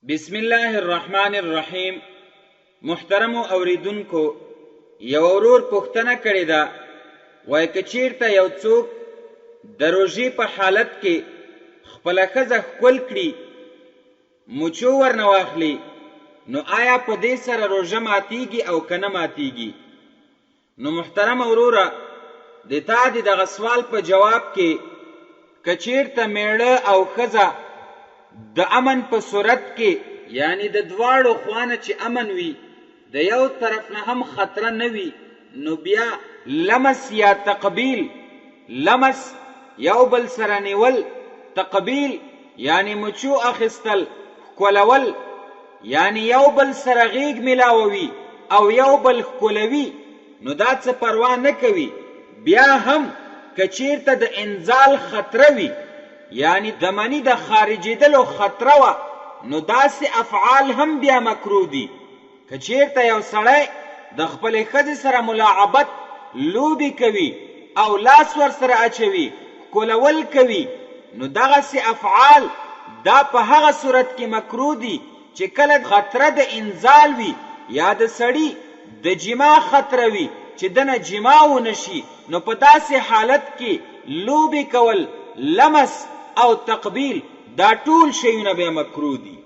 بسم الله الرحمن الرحیم. محترم اوریدونکو، یو ورور پوښتنه کړې ده، وایي که چیرته یو څوک د روژې په حالت کې خپله ښځه ښکل کړي، مچو ورنه واخلي، نو آیا په دې سره روژه ماتیږي او که نه ماتیږي؟ نو محترم وروره، د تا د دغه سوال په جواب کې که چیرته میړه او ښځه د امن په صورت کې، یعنی د دواړو خوانه چې امن وي، د یو طرف نه هم خطره نه وي، نو بیا لمس یا تقبیل، لمس یو بل سره نیول، تقبیل یعنی مچو اخیستل، ښکلول یعنی یو بل سره غیږ ملاووي او یو بل ښکلوي، نو دا څه پروا نه کوي. بیا هم که چیرته د انزال خطره وي، یعنی د منی د خارجېدلو خطره وه، نو داسې افعال هم بیا مکروه دي. که چیرته یو سړی د خپلې ښځې سره ملاعبت، لوبې کوي او لاس ورسره اچوي، ښکلول کوي، نو دغسې افعال دا په هغه صورت کې مکروه دي چې کله خطره د انزال وي یا د سړي د جما خطره وي چې دنه جما ونشي، نو په داسې حالت کې لوبې کول، لمس او تقبیل دا ټول شیونه بیا مکروه دي.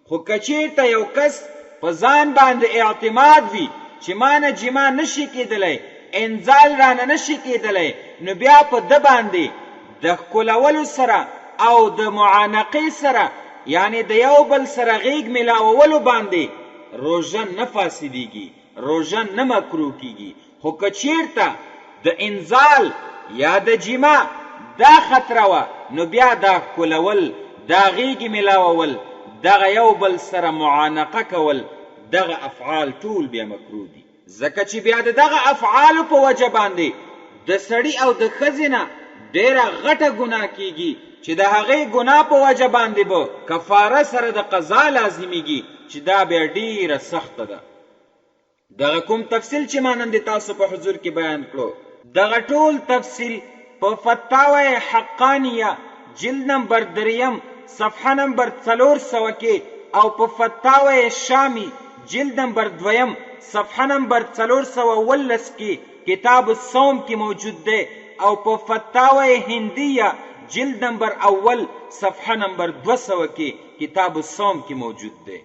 خو که چیرته یو کس په ځان باندې اعتماد وي چې ما نه جما نشي کېدلی، انزال رانه نشي کېدلی، نو بیا په ده باندې د ښکلولو سره او د معانقې سره، یعنی د یو بل سره غیږ ملاوولو باندې روژه نه فاسدېږي، روژه نه مکروه کېږي. خو که چیرته د انزال یا د جما دا خطره وه، نو بیا دا ښکلول، دا غیږې ملاوول، دغه یو بل سره معانقه کول، دغه افعال ټول بیا مکروه دي. ځکه چې بیا د دغه افعالو په وجه باندې د سړي او د ښځې نه ډېره غټه ګناه کیږي چې د هغې ګناه په وجه باندې به کفاره سره د قضا لازمیږي، چې دا بیا ډېره سخته ده. دغه کوم تفصیل چې ما نن د تاسو په حضور کې بیان کړو، دغه ټول تفصیل په فتاوی حقانیه جلد نمبر 3 صفحه نمبر 400 کې، او په فتاوی شامی جلد نمبر 2 صفحه نمبر 419 کې کتاب الصوم کې موجود دی، او په فتاوی هندیه جلد نمبر 1 صفحه نمبر 200 کې کتاب الصوم کې موجود دی.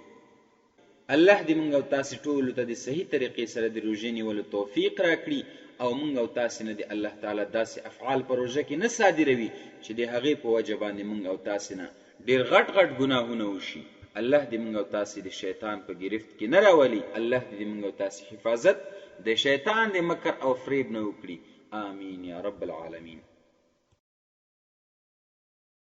الله دې موږ او تاسې ټولو ته د صحیح طریقې سره د روژې نیولو توفیق راکړي، او موږ او تاسې نه د الله تعالی داسې افعال په روژه کې نه صادروي چې د هغې په وجه باندې موږ او تاسې نه ډېر غټ غټ ګناهونه وشي. الله دې موږ او تاسې د شیطان په ګرفت کې نه راولي. الله دې موږ او تاسې حفاظت د شیطان د مکر او فریب نه وکړي. آمین یا رب العالمین.